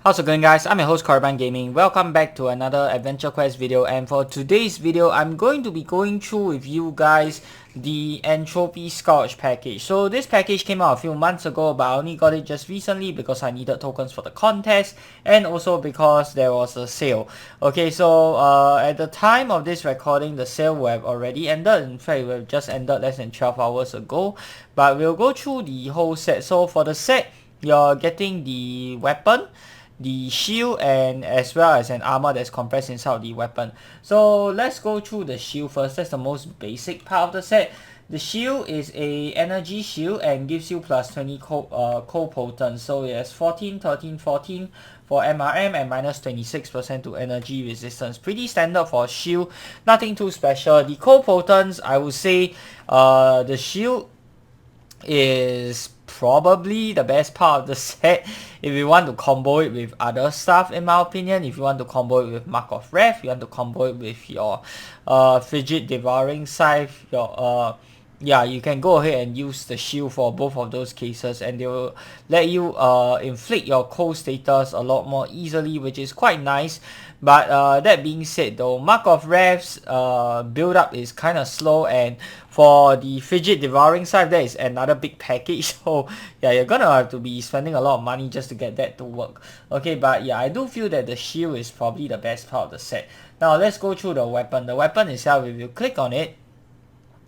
How's it going, guys? I'm your host Caravan Gaming. Welcome back to another Adventure Quest video, and for today's video I'm going to be going through with you guys the Entropy Scourge package. So this package came out a few months ago, but I only got it just recently because I needed tokens for the contest and also because there was a sale. Okay, so at the time of this recording, the sale will have already ended. In fact, it will have just ended less than 12 hours ago, but we'll go through the whole set. So for the set, you're getting the weapon, the shield, and as well as an armor that's compressed inside the weapon. So let's go through the shield first. That's the most basic part of the set. The shield is a energy shield and gives you plus 20 cold potent. So it has 14, 13, 14 for MRM and minus 26% to energy resistance. Pretty standard for a shield, nothing too special. The cold potents, I would say the shield is probably the best part of the set if you want to combo it with other stuff, in my opinion. If you want to combo it with Mark of Wrath, you want to combo it with your Fidget Devouring Scythe, your yeah, you can go ahead and use the shield for both of those cases, and they will let you inflict your cold status a lot more easily, which is quite nice. But that being said though, Mark of Wrath's build up is kind of slow, and for the Fidget Devouring Scythe, that is another big package. So yeah, you're gonna have to be spending a lot of money just to get that to work. Okay, but yeah, I do feel that the shield is probably the best part of the set. Now let's go through the weapon. The weapon itself, if you click on it,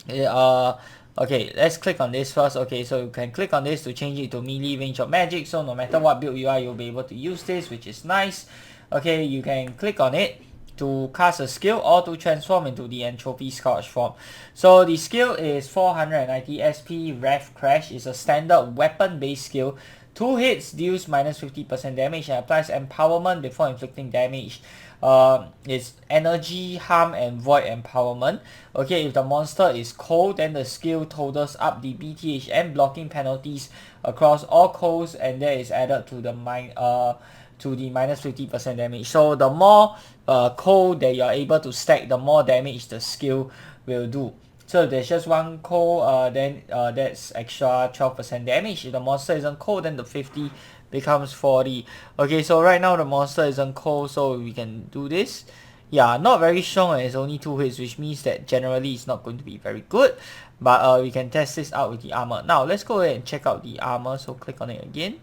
okay, let's click on this first. Okay, so you can click on this to change it to melee range of magic, so no matter what build you are, you'll be able to use this, which is nice. Okay, you can click on it to cast a skill or to transform into the Entropy Scourge form. So the skill is 490 SP. Wrath Crash is a standard weapon based skill. 2 hits deals minus 50% damage and applies empowerment before inflicting damage. It's energy, harm, and void empowerment. Okay, if the monster is cold, then the skill totals up the BTH and blocking penalties across all colds, and that is added to the minus 50% damage. So the more cold that you're able to stack, the more damage the skill will do. So if there's just one cold, then that's extra 12% damage. If the monster isn't cold, then the 50 becomes 40. Okay, so right now the monster isn't cold, so we can do this. Yeah, not very strong, and it's only 2 hits, which means that generally it's not going to be very good. But we can test this out with the armor. Now let's go ahead and check out the armor. So click on it again.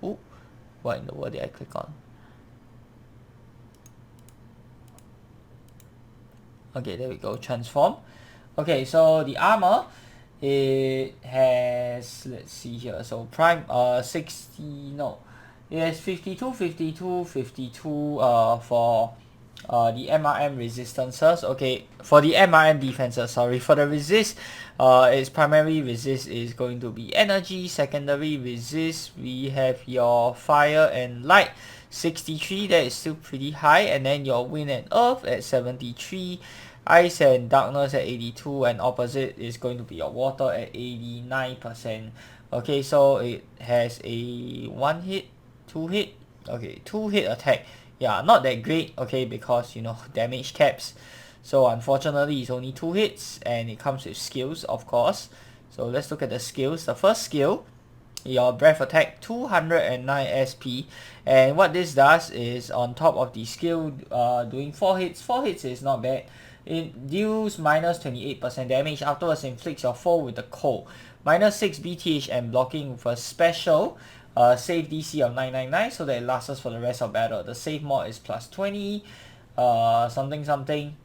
Ooh, what in the world did I click on? Okay, there we go. Transform. Okay, so the armor, it has, let's see here, so prime 60, no, it has 52, 52, 52 for the MRM resistances. Okay, for the MRM defenses, sorry. For the resist, its primary resist is going to be energy. Secondary resist, we have your fire and light, 63, that is still pretty high. And then your wind and earth at 73, ice and darkness at 82, and opposite is going to be your water at 89%. Okay, so it has a 1 hit, 2 hit, okay, 2 hit attack. Yeah, not that great, okay, because, you know, damage caps. So unfortunately it's only 2 hits, and it comes with skills, of course. So let's look at the skills. The first skill, your breath attack, 209 SP, and what this does is, on top of the skill doing 4 hits, 4 hits is not bad. It deals minus 28% damage, afterwards inflicts your foe with the cold, minus 6 BTH and blocking with a special save DC of 999, so that it lasts us for the rest of battle. The save mod is plus 20 something.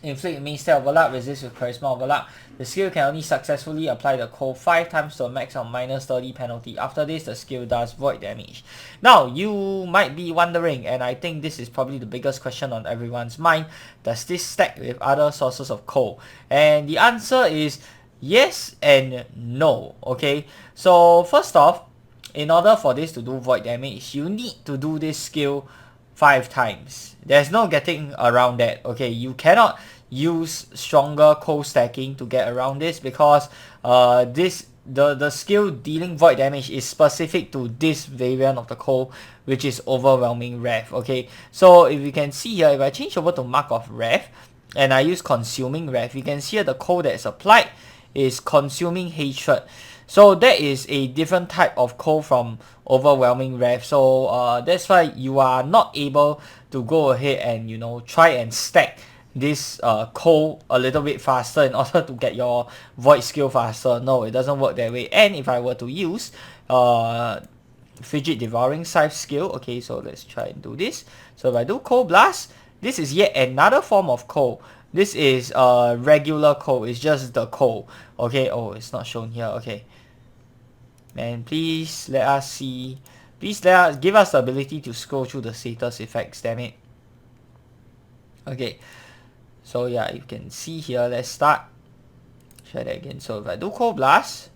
Inflict mainstay overlap, resist with charisma overlap. The skill can only successfully apply the cold 5 times to a max of minus 30 penalty. After this, the skill does void damage. Now, you might be wondering, and I think this is probably the biggest question on everyone's mind, does this stack with other sources of cold? And the answer is yes and no. Okay, so first off, in order for this to do void damage, you need to do this skill 5 times. There's no getting around that. Okay, you cannot use stronger cold stacking to get around this, because the skill dealing void damage is specific to this variant of the cold, which is Overwhelming Wrath. Okay, so if you can see here, if I change over to Mark of Wrath and I use Consuming Wrath, you can see here the cold that is applied is Consuming Hatred. So that is a different type of cold from overwhelming rev. So that's why you are not able to go ahead and, you know, try and stack this cold a little bit faster in order to get your void skill faster. No, it doesn't work that way. And if I were to use Fidget Devouring Scythe skill, okay, so let's try and do this. So if I do Cold Blast, this is yet another form of cold. This is regular cold, it's just the cold. Okay, oh, it's not shown here, okay. And please let us see, please give us the ability to scroll through the status effects, damn it. Okay, so yeah, you can see here, let's start. Try that again. So if I do Cold Blast,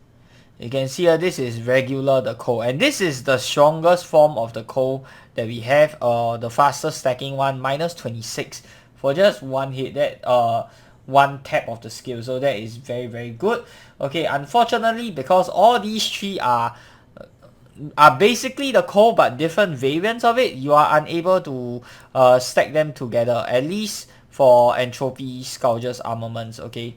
you can see here, this is regular, the cold, and this is the strongest form of the cold that we have, the fastest stacking one, minus 26 for just one hit, that one tap of the skill, so that is very, very good. Okay, unfortunately, because all these three are basically the cold but different variants of it, you are unable to stack them together, at least for Entropy Scourge's armaments, okay?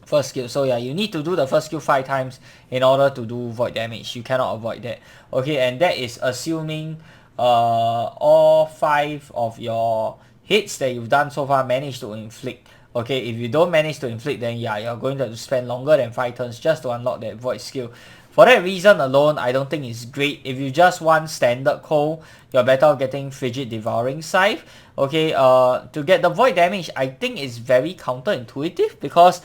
First skill. So yeah, you need to do the first skill 5 times in order to do void damage. You cannot avoid that. Okay, and that is assuming all 5 of your hits that you've done so far manage to inflict. Okay, if you don't manage to inflict, then yeah, you're going to spend longer than 5 turns just to unlock that void skill. For that reason alone, I don't think it's great. If you just want standard cold, you're better off getting Fidget Devouring Scythe. Okay, to get the void damage, I think it's very counterintuitive because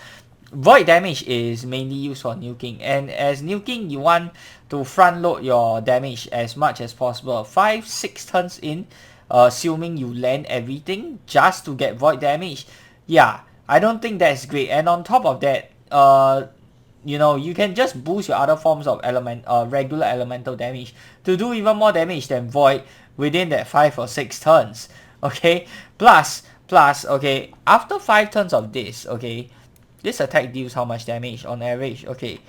void damage is mainly used for nuking, and as nuking you want to front load your damage as much as possible, 5-6 turns in, assuming you land everything just to get void damage. Yeah, I don't think that's great. And on top of that, you know, you can just boost your other forms of regular elemental damage to do even more damage than void within that 5 or 6 turns. Okay, plus okay, after 5 turns of this, okay, this attack deals how much damage on average? Okay,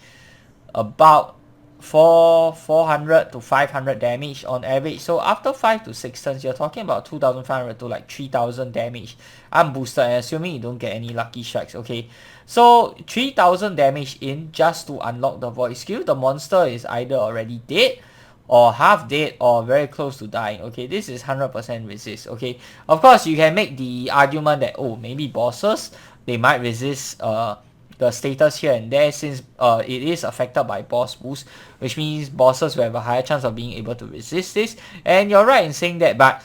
about 400 to 500 damage on average. So after 5 to 6 turns, you're talking about 2,500 to like 3,000 damage unboosted, and assuming you don't get any lucky strikes. Okay, so 3,000 damage in just to unlock the void skill. The monster is either already dead or half dead or very close to dying. Okay, this is 100% resist. Okay, of course you can make the argument that, oh, maybe bosses, they might resist the status here and there, since it is affected by boss boost, which means bosses will have a higher chance of being able to resist this. And you're right in saying that, but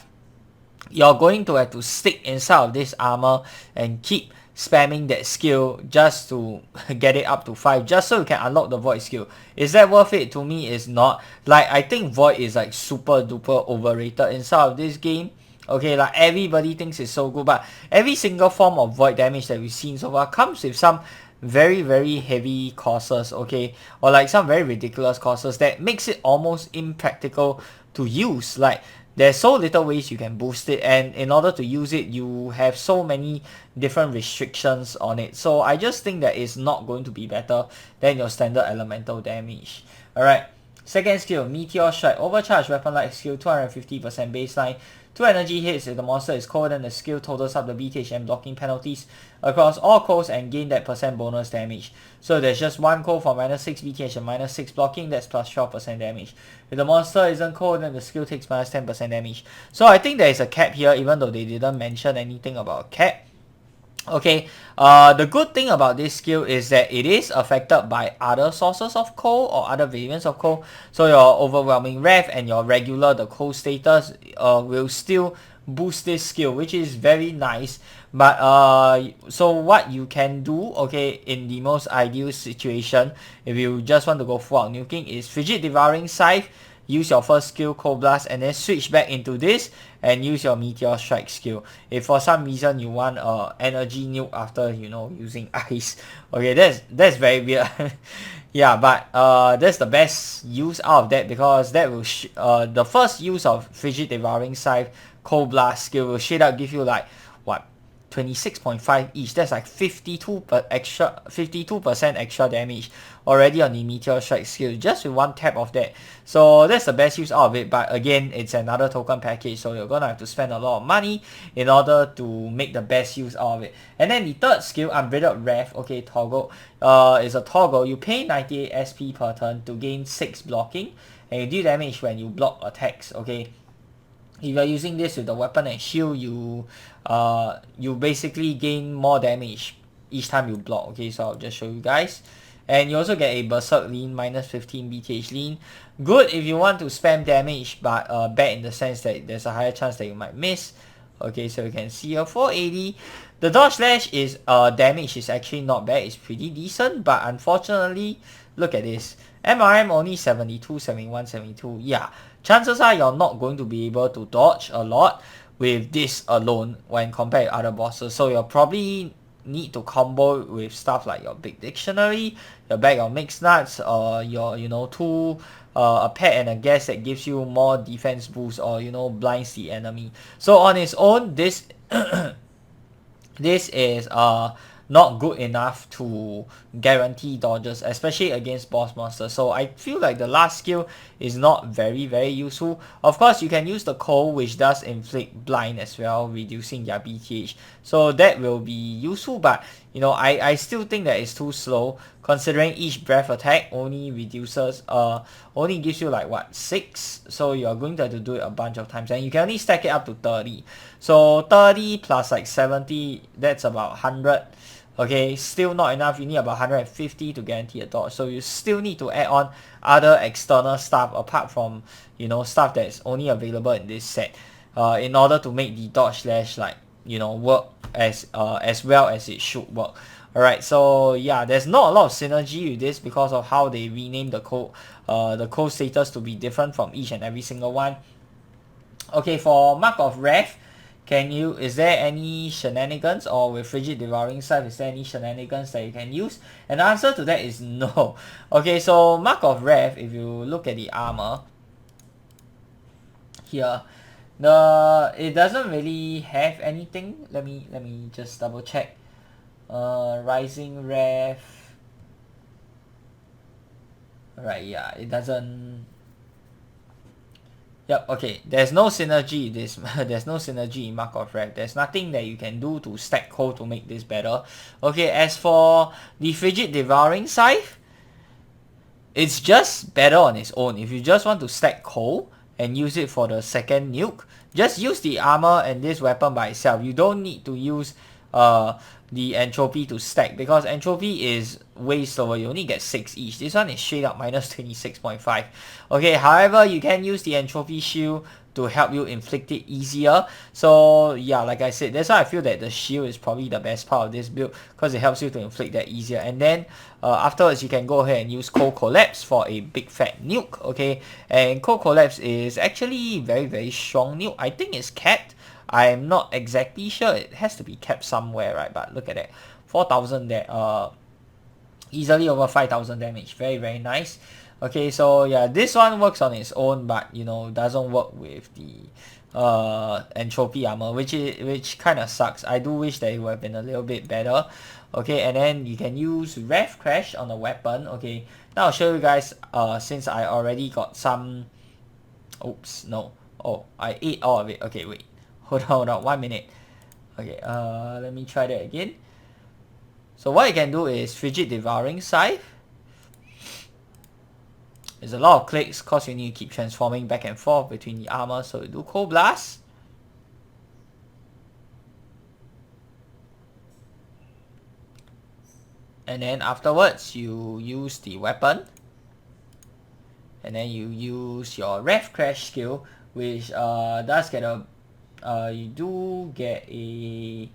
you're going to have to stick inside of this armor and keep spamming that skill just to get it up to 5, just so you can unlock the void skill. Is that worth it? To me, it's not. Like, I think void is like super duper overrated inside of this game. Okay, like everybody thinks it's so good, but every single form of void damage that we've seen so far comes with some very, very heavy costs, okay, or like some very ridiculous costs that makes it almost impractical to use. Like, there's so little ways you can boost it, and in order to use it, you have so many different restrictions on it. So I just think that it's not going to be better than your standard elemental damage. Alright, second skill, Meteor Strike. Overcharged weapon-like skill, 250% baseline. 2 energy hits if the monster is cold, and the skill totals up the BTH and blocking penalties across all colds and gain that % bonus damage. So there's just one cold for minus 6 BTH and minus 6 blocking, that's plus 12% damage. If the monster isn't cold, then the skill takes minus 10% damage. So I think there is a cap here, even though they didn't mention anything about cap. Okay, the good thing about this skill is that it is affected by other sources of cold or other variants of cold. So your overwhelming rev and your regular, the cold status, will still boost this skill, which is very nice. But so what you can do, okay, in the most ideal situation, if you just want to go full out nuking, is Fidget Devouring Scythe, use your first skill, Cold Blast, and then switch back into this and use your Meteor Strike skill. If for some reason you want energy nuke after, you know, using ice, okay, that's very weird. Yeah, but that's the best use out of that, because that will the first use of Fidget Devouring Scythe Cold Blast skill will straight up give you like what, 26.5 each. That's like 52% extra damage already on the Meteor Strike skill just with one tap of that. So that's the best use out of it, but again, it's another token package, so you're gonna have to spend a lot of money in order to make the best use out of it. And then the third skill, Unbridled Wrath, okay, toggle, is a toggle. You pay 98 SP per turn to gain 6 blocking, and you deal damage when you block attacks, okay. If you're using this with the weapon and shield, you basically gain more damage each time you block, okay. So I'll just show you guys. And you also get a Berserk Lean, minus 15 BTH Lean. Good if you want to spam damage, but bad in the sense that there's a higher chance that you might miss. Okay, so you can see here 480. The dodge slash is damage is actually not bad, it's pretty decent, but unfortunately, look at this. MRM only 72, 71, 72. Yeah, chances are you're not going to be able to dodge a lot with this alone when compared to other bosses. So you'll probably need to combo with stuff like your big dictionary, your bag of mixed nuts, or your tool, a pet and a guess that gives you more defense boost, or blinds the enemy. So on its own, this this is not good enough to guarantee dodges, especially against boss monsters. So I feel like the last skill is not very useful. Of course, you can use the cold, which does inflict blind as well, reducing their BTH. So that will be useful, but I still think that it's too slow, considering each breath attack only reduces only gives you like what, 6, so you're going to have to do it a bunch of times, and you can only stack it up to 30. So 30 plus like 70, that's about 100. Okay, still not enough. You need about 150 to guarantee a dodge. So you still need to add on other external stuff apart from stuff that's only available in this set, in order to make the dodge slash work as well as it should work. Alright, so yeah, there's not a lot of synergy with this because of how they renamed the code status to be different from each and every single one. Okay, for Mark of Wrath, is there any shenanigans, or with Frigid Devouring Scythe, is there any shenanigans that you can use? And the answer to that is no. Okay, so Mark of Wrath, if you look at the armor here, it doesn't really have anything. Let me just double check. Rising Wrath. Right, yeah, it doesn't. Yep, okay, there's no synergy in this. There's no synergy in Mark of Wrath. There's nothing that you can do to stack coal to make this better. Okay, as for the Frigid Devouring Scythe, it's just better on its own. If you just want to stack coal and use it for the second nuke, just use the armor and this weapon by itself. You don't need to use the Entropy to stack, because Entropy is way slower. You only get 6 each. This one is straight up minus 26.5. Okay, however, you can use the Entropy shield to help you inflict it easier. So yeah, like I said, that's why I feel that the shield is probably the best part of this build, because it helps you to inflict that easier. And then afterwards, you can go ahead and use Cold Collapse for a big fat nuke. Okay, and Cold Collapse is actually very strong nuke. I think it's capped. I'm not exactly sure. It has to be kept somewhere, right? But look at that, 4,000 there, easily over 5,000 damage. Very nice. Okay, so yeah, this one works on its own, but doesn't work with the Entropy armor, which kind of sucks. I do wish that it would have been a little bit better. Okay, and then you can use Wrath Crash on the weapon. Okay, now I'll show you guys. Since I already got some. Oops, no. Oh, I ate all of it. Okay, wait. Hold on, 1 minute. Okay, let me try that again. So what you can do is Frigid Devouring Scythe. There's a lot of clicks because you need to keep transforming back and forth between the armor. So you do Cold Blast. And then afterwards you use the weapon. And then you use your Wrath Crash skill, which does get a you do get a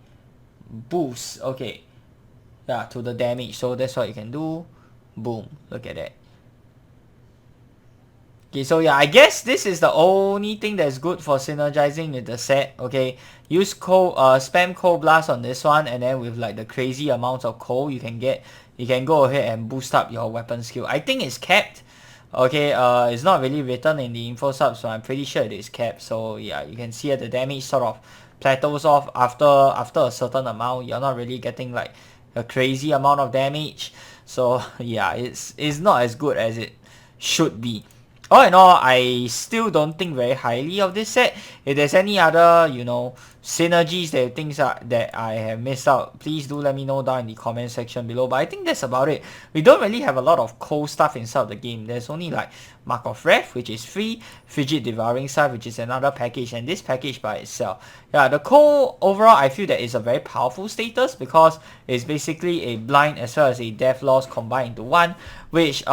boost, okay, yeah, to the damage. So that's what you can do. Boom, look at that. Okay, so yeah, I guess this is the only thing that's good for synergizing with the set. Okay, use spam Cold Blast on this one, and then with like the crazy amounts of coal you can get, you can go ahead and boost up your weapon skill. I think it's capped. Okay, it's not really written in the info sub, so I'm pretty sure it is capped. So yeah, you can see the damage sort of plateaus off after a certain amount. You're not really getting like a crazy amount of damage. So yeah, it's not as good as it should be. All in all, I still don't think very highly of this set. If there's any other, you know, synergies that things that I have missed out, please do let me know down in the comment section below. But I think that's about it. We don't really have a lot of cool stuff inside the game. There's only like Mark of Wrath, which is free, Frigid Devouring Scythe, which is another package, and this package by itself. Yeah, the coal overall, I feel that it's a very powerful status because it's basically a blind as well as a death loss combined into one, which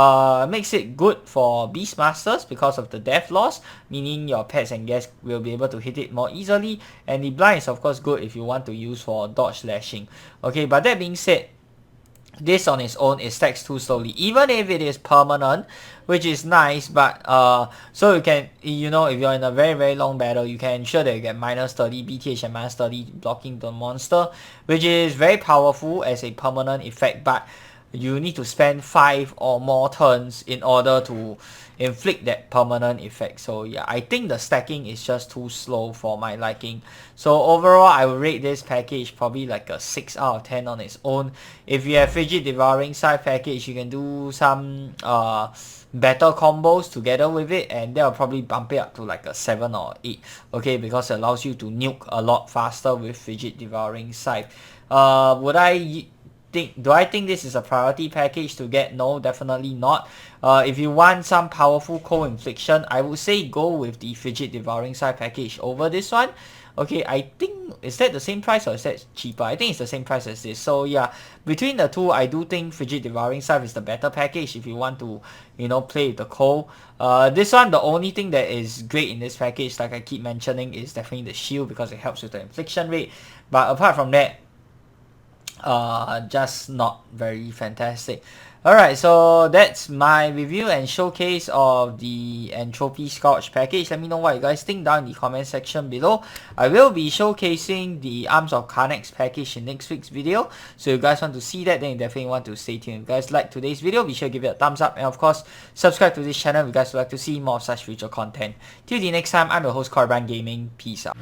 makes it good for Beastmasters because of the death loss, meaning your pets and guests will be able to hit it more easily, and the blind is of course good if you want to use for dodge slashing. Okay, but that being said, this on its own, it stacks too slowly, even if it is permanent, which is nice. But so you can, you know, if you're in a very long battle, you can ensure that you get minus 30 BTH and minus 30 blocking the monster, which is very powerful as a permanent effect. But you need to spend 5 or more turns in order to inflict that permanent effect. So yeah, I think the stacking is just too slow for my liking. So overall, I would rate this package probably like a 6 out of 10 on its own. If you have Frigid Devouring Scythe package, you can do some better combos together with it, and that will probably bump it up to like a 7 or 8. Okay, because it allows you to nuke a lot faster with Frigid Devouring Scythe. Do I think this is a priority package to get? No, definitely not. If you want some powerful cold infliction, I would say go with the Frigid Devouring Scythe package over this one. Okay, I think, is that the same price or is that cheaper? I think it's the same price as this. So yeah, between the two, I do think Frigid Devouring Scythe is the better package if you want to, you know, play with the cold. This one, the only thing that is great in this package, like I keep mentioning, is definitely the shield because it helps with the infliction rate. But apart from that, just not very fantastic. Alright, so that's my review and showcase of the Entropy Scourge package. Let me know what you guys think down in the comment section below. I will be showcasing the Arms of Karnax package in next week's video. So if you guys want to see that, then you definitely want to stay tuned. If you guys like today's video, be sure to give it a thumbs up. And of course, subscribe to this channel if you guys would like to see more of such future content. Till the next time, I'm your host, Korban Gaming. Peace out.